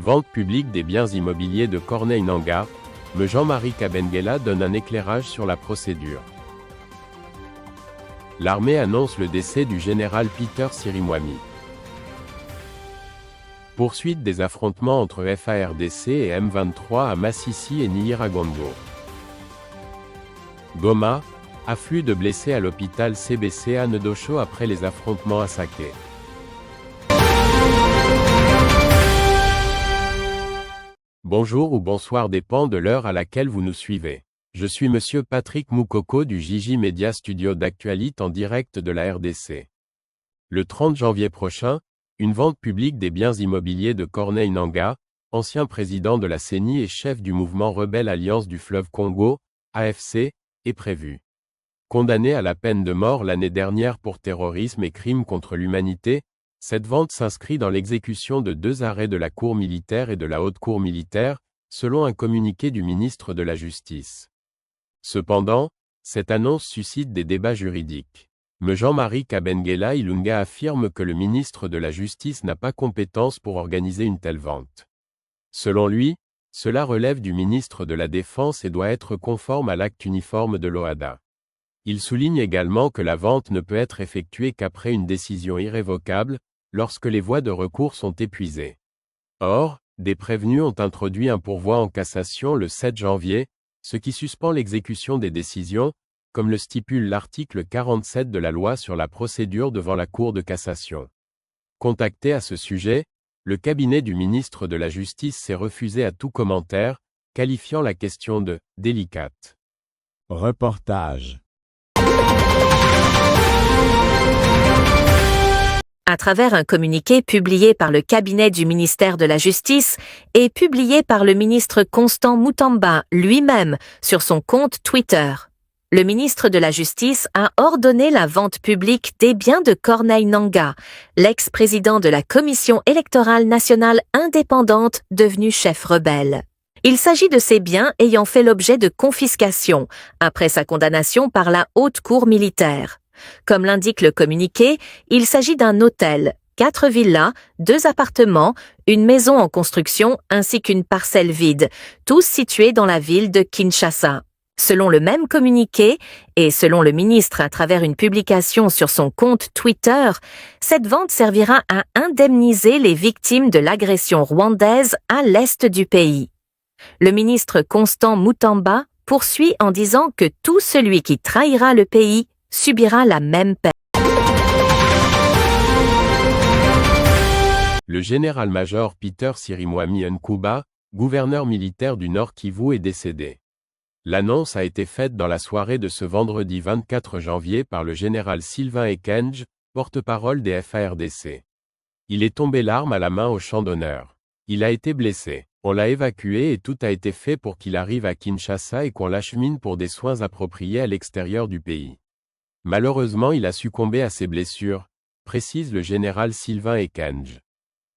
Vente publique des biens immobiliers de Corneille-Nangaa, me Jean-Marie Kabengela donne un éclairage sur la procédure. L'armée annonce le décès du général Peter Sirimwami. Poursuite des affrontements entre FARDC et M23 à Massissi et Nyiragongo. Goma, afflux de blessés à l'hôpital CBC à Ndosho après les affrontements à Saké. Bonjour ou bonsoir dépend de l'heure à laquelle vous nous suivez. Je suis Monsieur Patrick Moukoko du JJ Media Studio d'actualité en direct de la RDC. Le 30 janvier prochain, une vente publique des biens immobiliers de Corneille-Nangaa, ancien président de la CENI et chef du mouvement rebelle Alliance du fleuve Congo, AFC, est prévue. Condamné à la peine de mort l'année dernière pour terrorisme et crimes contre l'humanité, cette vente s'inscrit dans l'exécution de 2 arrêts de la Cour militaire et de la Haute Cour militaire, selon un communiqué du ministre de la Justice. Cependant, cette annonce suscite des débats juridiques. Me Jean-Marie Kabengela Ilunga affirme que le ministre de la Justice n'a pas compétence pour organiser une telle vente. Selon lui, cela relève du ministre de la Défense et doit être conforme à l'acte uniforme de l'OHADA. Il souligne également que la vente ne peut être effectuée qu'après une décision irrévocable, lorsque les voies de recours sont épuisées. Or, des prévenus ont introduit un pourvoi en cassation le 7 janvier, ce qui suspend l'exécution des décisions, comme le stipule l'article 47 de la loi sur la procédure devant la Cour de cassation. Contacté à ce sujet, le cabinet du ministre de la Justice s'est refusé à tout commentaire, qualifiant la question de « délicate ». Reportage. À travers un communiqué publié par le cabinet du ministère de la Justice et publié par le ministre Constant Mutamba lui-même sur son compte Twitter, le ministre de la Justice a ordonné la vente publique des biens de Corneille-Nangaa, l'ex-président de la Commission électorale nationale indépendante devenu chef rebelle. Il s'agit de ces biens ayant fait l'objet de confiscation après sa condamnation par la Haute Cour militaire. Comme l'indique le communiqué, il s'agit d'un hôtel, 4 villas, 2 appartements, une maison en construction ainsi qu'une parcelle vide, tous situés dans la ville de Kinshasa. Selon le même communiqué, et selon le ministre à travers une publication sur son compte Twitter, cette vente servira à indemniser les victimes de l'agression rwandaise à l'est du pays. Le ministre Constant Mutamba poursuit en disant que tout celui qui trahira le pays subira la même peine. Le général-major Peter Sirimwami Nkuba, gouverneur militaire du Nord Kivu, est décédé. L'annonce a été faite dans la soirée de ce vendredi 24 janvier par le général Sylvain Ekenge, porte-parole des FARDC. Il est tombé l'arme à la main au champ d'honneur. Il a été blessé. On l'a évacué et tout a été fait pour qu'il arrive à Kinshasa et qu'on l'achemine pour des soins appropriés à l'extérieur du pays. Malheureusement, il a succombé à ses blessures, précise le général Sylvain Ekenge.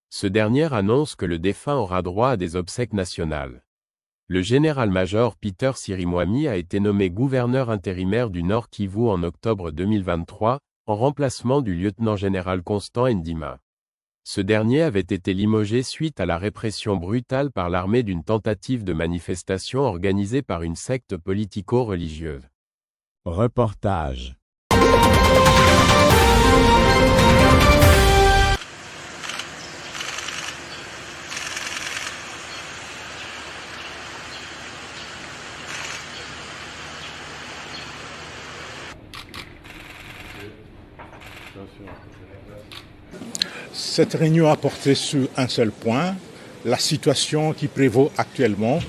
Ce dernier annonce que le défunt aura droit à des obsèques nationales. Le général-major Peter Sirimwami a été nommé gouverneur intérimaire du Nord Kivu en octobre 2023, en remplacement du lieutenant-général Constant Ndima. Ce dernier avait été limogé suite à la répression brutale par l'armée d'une tentative de manifestation organisée par une secte politico-religieuse. Reportage. Cette réunion a porté sur un seul point, la situation qui prévaut actuellement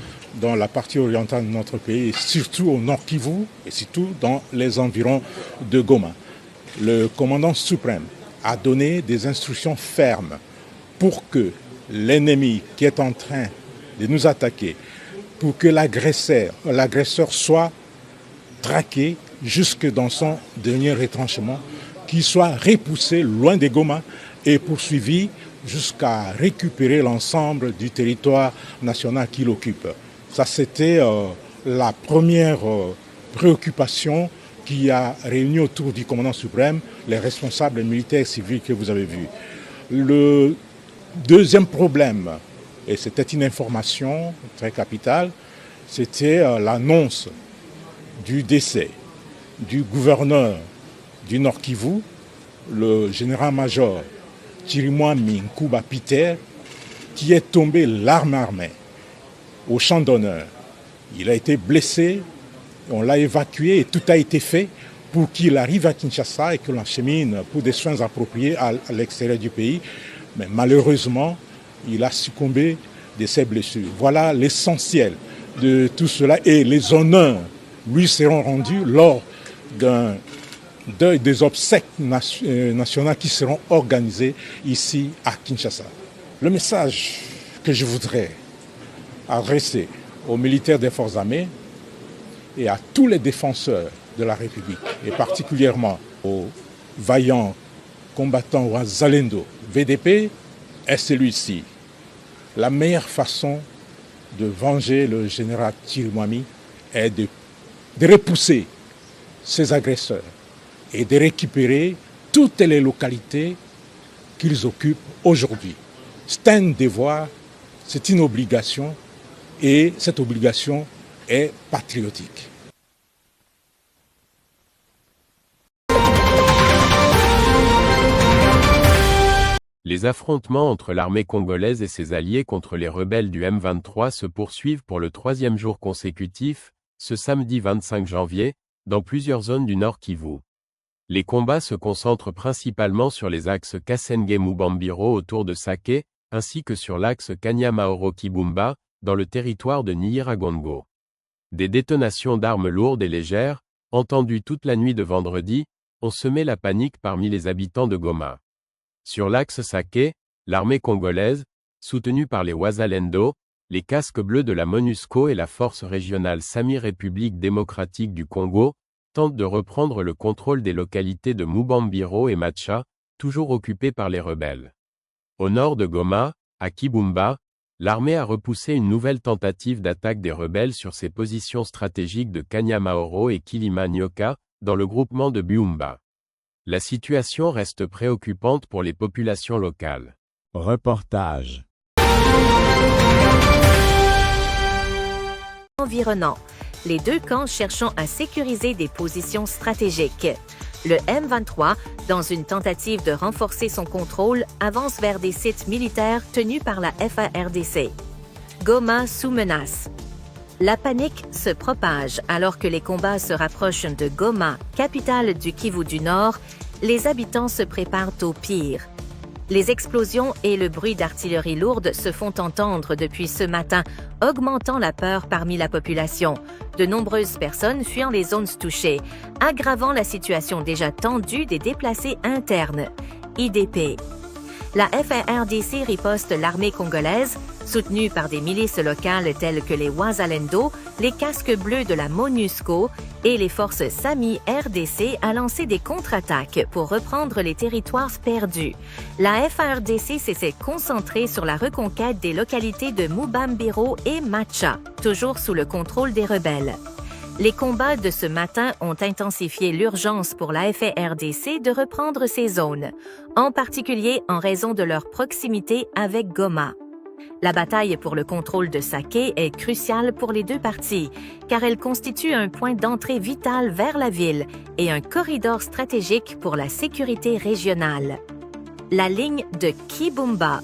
dans la partie orientale de notre pays, surtout au Nord Kivu et surtout dans les environs de Goma. Le commandant suprême a donné des instructions fermes pour que l'ennemi qui est en train de nous attaquer, pour que l'agresseur soit traqué jusque dans son dernier retranchement, qu'il soit repoussé loin de Goma et poursuivi jusqu'à récupérer l'ensemble du territoire national qu'il occupe. Ça, c'était la première préoccupation qui a réuni autour du commandant suprême les responsables militaires et civils que vous avez vus. Le deuxième problème et c'était une information très capitale, c'était l'annonce du décès du gouverneur du Nord Kivu, le général-major Chirimwami Nkuba Peter, qui est tombé l'arme armée au champ d'honneur. Il a été blessé, on l'a évacué et tout a été fait pour qu'il arrive à Kinshasa et que l'achemine pour des soins appropriés à l'extérieur du pays. Mais malheureusement, il a succombé de ses blessures. Voilà l'essentiel de tout cela et les honneurs lui seront rendus lors des obsèques nationales qui seront organisées ici à Kinshasa. Le message que je voudrais adresser aux militaires des forces armées et à tous les défenseurs de la République, et particulièrement aux vaillants combattants Wazalendo VDP, est celui-ci. La meilleure façon de venger le général Chirimwami est de repousser ces agresseurs et de récupérer toutes les localités qu'ils occupent aujourd'hui. C'est un devoir, c'est une obligation et cette obligation est patriotique. Les affrontements entre l'armée congolaise et ses alliés contre les rebelles du M23 se poursuivent pour le 3e jour consécutif, ce samedi 25 janvier, dans plusieurs zones du Nord Kivu. Les combats se concentrent principalement sur les axes Kasenge-Mubambiro autour de Sake, ainsi que sur l'axe Kanyamahoro-Kibumba, dans le territoire de Nyiragongo. Des détonations d'armes lourdes et légères, entendues toute la nuit de vendredi, ont semé la panique parmi les habitants de Goma. Sur l'axe Sake, l'armée congolaise, soutenue par les Wazalendo, les casques bleus de la MONUSCO et la force régionale Sami-République démocratique du Congo, tentent de reprendre le contrôle des localités de Mubambiro et Macha, toujours occupées par les rebelles. Au nord de Goma, à Kibumba, l'armée a repoussé une nouvelle tentative d'attaque des rebelles sur ses positions stratégiques de Kanyamahoro et Kilima-Nyoka, dans le groupement de Byumba. La situation reste préoccupante pour les populations locales. Reportage. Environnant. Les deux camps cherchant à sécuriser des positions stratégiques. Le M23, dans une tentative de renforcer son contrôle, avance vers des sites militaires tenus par la FARDC. Goma sous menace. La panique se propage alors que les combats se rapprochent de Goma, capitale du Kivu du Nord. Les habitants se préparent au pire. Les explosions et le bruit d'artillerie lourde se font entendre depuis ce matin, augmentant la peur parmi la population. De nombreuses personnes fuyant les zones touchées, aggravant la situation déjà tendue des déplacés internes. IDP. La FARDC riposte l'armée congolaise, soutenue par des milices locales telles que les Wazalendo, les casques bleus de la MONUSCO et les forces Sami-RDC a lancé des contre-attaques pour reprendre les territoires perdus. La FARDC s'est concentrée sur la reconquête des localités de Mubambiro et Macha, toujours sous le contrôle des rebelles. Les combats de ce matin ont intensifié l'urgence pour la FARDC de reprendre ces zones, en particulier en raison de leur proximité avec Goma. La bataille pour le contrôle de Sake est cruciale pour les deux parties, car elle constitue un point d'entrée vital vers la ville et un corridor stratégique pour la sécurité régionale. La ligne de Kibumba,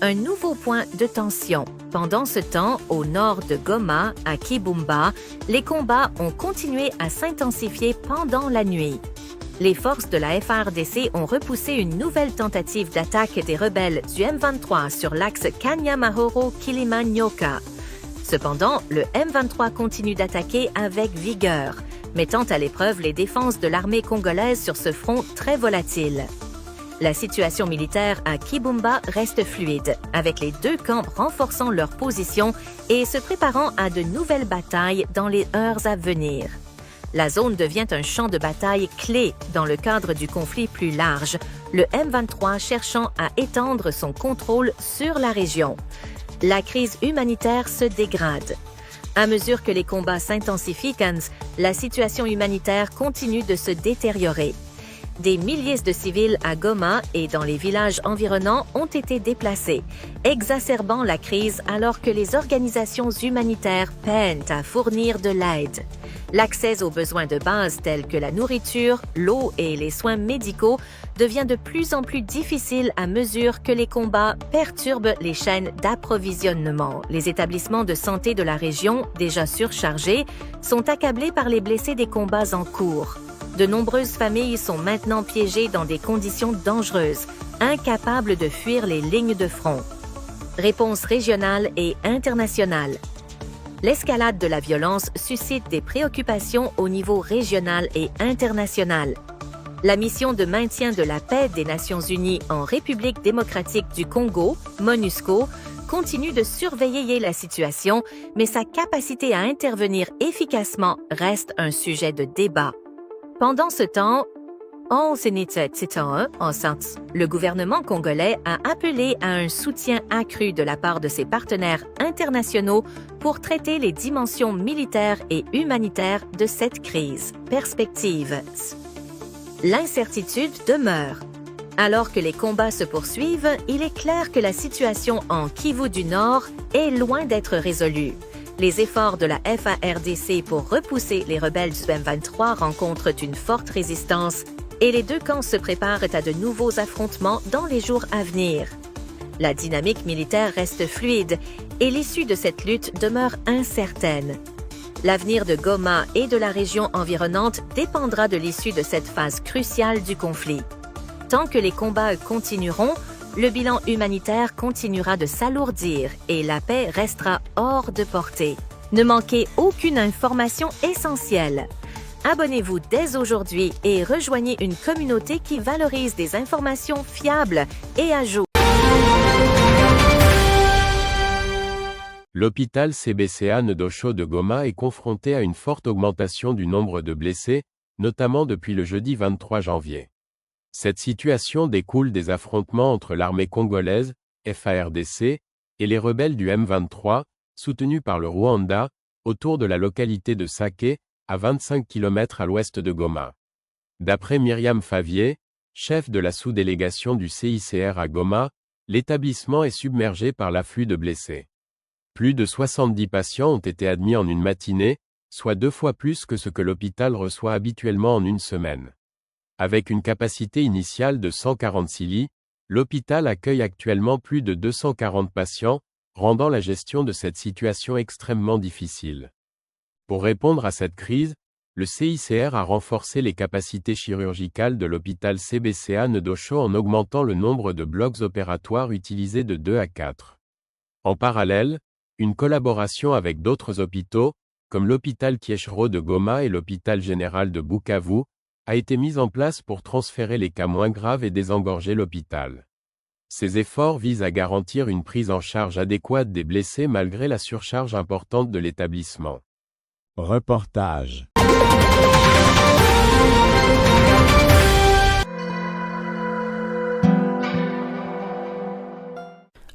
un nouveau point de tension. Pendant ce temps, au nord de Goma, à Kibumba, les combats ont continué à s'intensifier pendant la nuit. Les forces de la FARDC ont repoussé une nouvelle tentative d'attaque des rebelles du M23 sur l'axe Kanyamahoro-Kilima-Nyoka. Cependant, le M23 continue d'attaquer avec vigueur, mettant à l'épreuve les défenses de l'armée congolaise sur ce front très volatile. La situation militaire à Kibumba reste fluide, avec les deux camps renforçant leur position et se préparant à de nouvelles batailles dans les heures à venir. La zone devient un champ de bataille clé dans le cadre du conflit plus large, le M23 cherchant à étendre son contrôle sur la région. La crise humanitaire se dégrade. À mesure que les combats s'intensifient, la situation humanitaire continue de se détériorer. des milliers de civils à Goma et dans les villages environnants ont été déplacés, exacerbant la crise alors que les organisations humanitaires peinent à fournir de l'aide. L'accès aux besoins de base tels que la nourriture, l'eau et les soins médicaux devient de plus en plus difficile à mesure que les combats perturbent les chaînes d'approvisionnement. Les établissements de santé de la région, déjà surchargés, sont accablés par les blessés des combats en cours. De nombreuses familles sont maintenant piégées dans des conditions dangereuses, incapables de fuir les lignes de front. Réponse régionale et internationale. L'escalade de la violence suscite des préoccupations au niveau régional et international. La mission de maintien de la paix des Nations Unies en République démocratique du Congo, MONUSCO, continue de surveiller la situation, mais sa capacité à intervenir efficacement reste un sujet de débat. Pendant ce temps, le gouvernement congolais a appelé à un soutien accru de la part de ses partenaires internationaux pour traiter les dimensions militaires et humanitaires de cette crise. Perspective. L'incertitude demeure. Alors que les combats se poursuivent, il est clair que la situation en Kivu du Nord est loin d'être résolue. Les efforts de la FARDC pour repousser les rebelles du M23 rencontrent une forte résistance et les deux camps se préparent à de nouveaux affrontements dans les jours à venir. La dynamique militaire reste fluide et l'issue de cette lutte demeure incertaine. L'avenir de Goma et de la région environnante dépendra de l'issue de cette phase cruciale du conflit. Tant que les combats continueront, le bilan humanitaire continuera de s'alourdir et la paix restera hors de portée. Ne manquez aucune information essentielle. Abonnez-vous dès aujourd'hui et rejoignez une communauté qui valorise des informations fiables et à jour. L'hôpital CBCA Ndosho de Goma est confronté à une forte augmentation du nombre de blessés, notamment depuis le jeudi 23 janvier. Cette situation découle des affrontements entre l'armée congolaise, FARDC, et les rebelles du M23, soutenus par le Rwanda, autour de la localité de Sake, à 25 km à l'ouest de Goma. D'après Myriam Favier, chef de la sous-délégation du CICR à Goma, l'établissement est submergé par l'afflux de blessés. Plus de 70 patients ont été admis en une matinée, soit 2 fois plus que ce que l'hôpital reçoit habituellement en une semaine. Avec une capacité initiale de 146 lits, l'hôpital accueille actuellement plus de 240 patients, rendant la gestion de cette situation extrêmement difficile. Pour répondre à cette crise, le CICR a renforcé les capacités chirurgicales de l'hôpital CBCA Ndosho en augmentant le nombre de blocs opératoires utilisés de 2 à 4. En parallèle, une collaboration avec d'autres hôpitaux, comme l'hôpital Kieshro de Goma et l'hôpital général de Bukavu, a été mise en place pour transférer les cas moins graves et désengorger l'hôpital. Ces efforts visent à garantir une prise en charge adéquate des blessés malgré la surcharge importante de l'établissement. Reportage.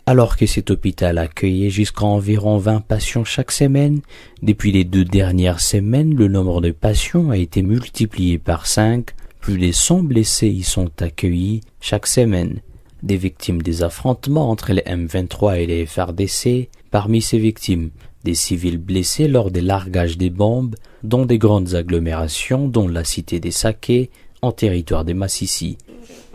Alors que cet hôpital accueillait jusqu'à environ 20 patients chaque semaine, depuis les 2 dernières semaines, le nombre de patients a été multiplié par 5. Plus de 100 blessés y sont accueillis chaque semaine. Des victimes des affrontements entre les M23 et les FARDC. Parmi ces victimes, des civils blessés lors des largages des bombes dans des grandes agglomérations dont la cité des Sake, en territoire des Massissi.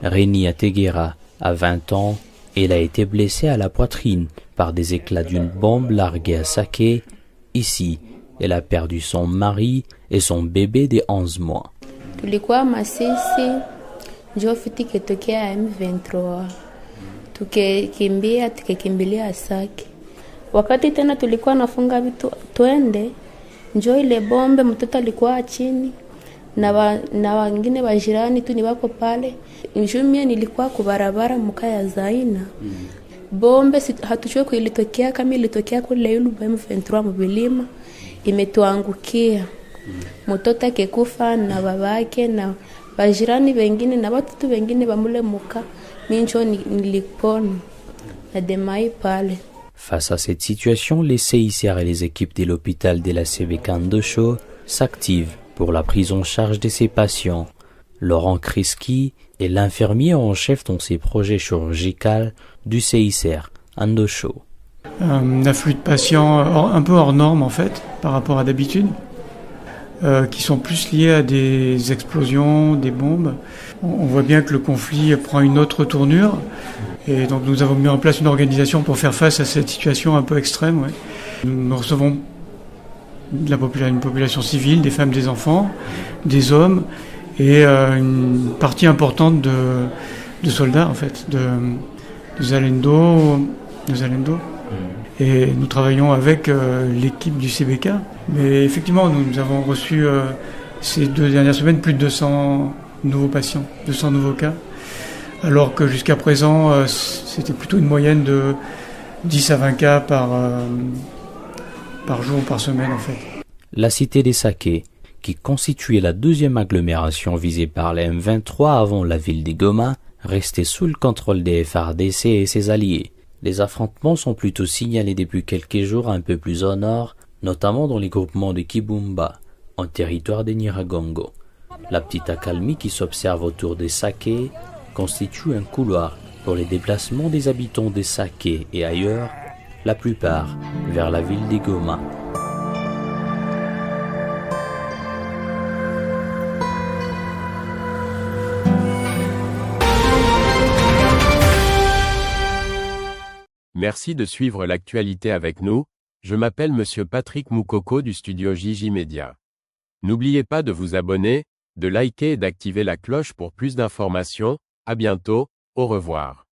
Réni Ateguera a 20 ans. Elle a été blessée à la poitrine par des éclats d'une bombe larguée à Sake. Ici, elle a perdu son mari et son bébé de 11 mois. Tulikuwa Masisi, njo fiti kitokea M23. Tukikimbilia Sake. Wakati tena tulikuwa nafunga vitu twende, njo ile bombe mtoto alikuwa chini na wengine wajirani tu ni wako pale. Njumia nilikuwa kubarabara mkaya Zaina. Bombe hatuchwe kuilitokea kama ilitokea kule yulu M23 mbilima imetuangukia. Mtoto akekufa na babake na wajirani wengine na watu wengine bamule muka minjo nilipona na demai pale. Face à cette situation, les CICR et les équipes de l'hôpital de la CBK Ndosho s'activent pour la prise en charge de ces patients. Laurent Kriski est l'infirmier en chef dans ses projets chirurgicaux du CICR, Andosho. Un afflux de patients un peu hors norme en fait, par rapport à d'habitude, qui sont plus liés à des explosions, des bombes. On voit bien que le conflit prend une autre tournure, et donc nous avons mis en place une organisation pour faire face à cette situation un peu extrême. Ouais. Nous recevons une population civile, des femmes, des enfants, des hommes, et une partie importante de soldats en fait, de Zalendo. Et nous travaillons avec l'équipe du CBK. Mais effectivement, nous avons reçu ces 2 dernières semaines plus de 200 nouveaux patients, 200 nouveaux cas. Alors que jusqu'à présent, c'était plutôt une moyenne de 10 à 20 cas par jour ou par semaine en fait. La cité des Sakés, qui constituait la 2e agglomération visée par les M23 avant la ville de Goma, restait sous le contrôle des FARDC et ses alliés. Les affrontements sont plutôt signalés depuis quelques jours un peu plus au nord, notamment dans les groupements de Kibumba, en territoire des Nyiragongo. La petite accalmie qui s'observe autour des Sakés constitue un couloir pour les déplacements des habitants des Sakés et ailleurs, la plupart vers la ville de Goma. Merci de suivre l'actualité avec nous. Je m'appelle Monsieur Patrick Moukoko du studio Jiji Media. N'oubliez pas de vous abonner, de liker et d'activer la cloche pour plus d'informations. À bientôt, au revoir.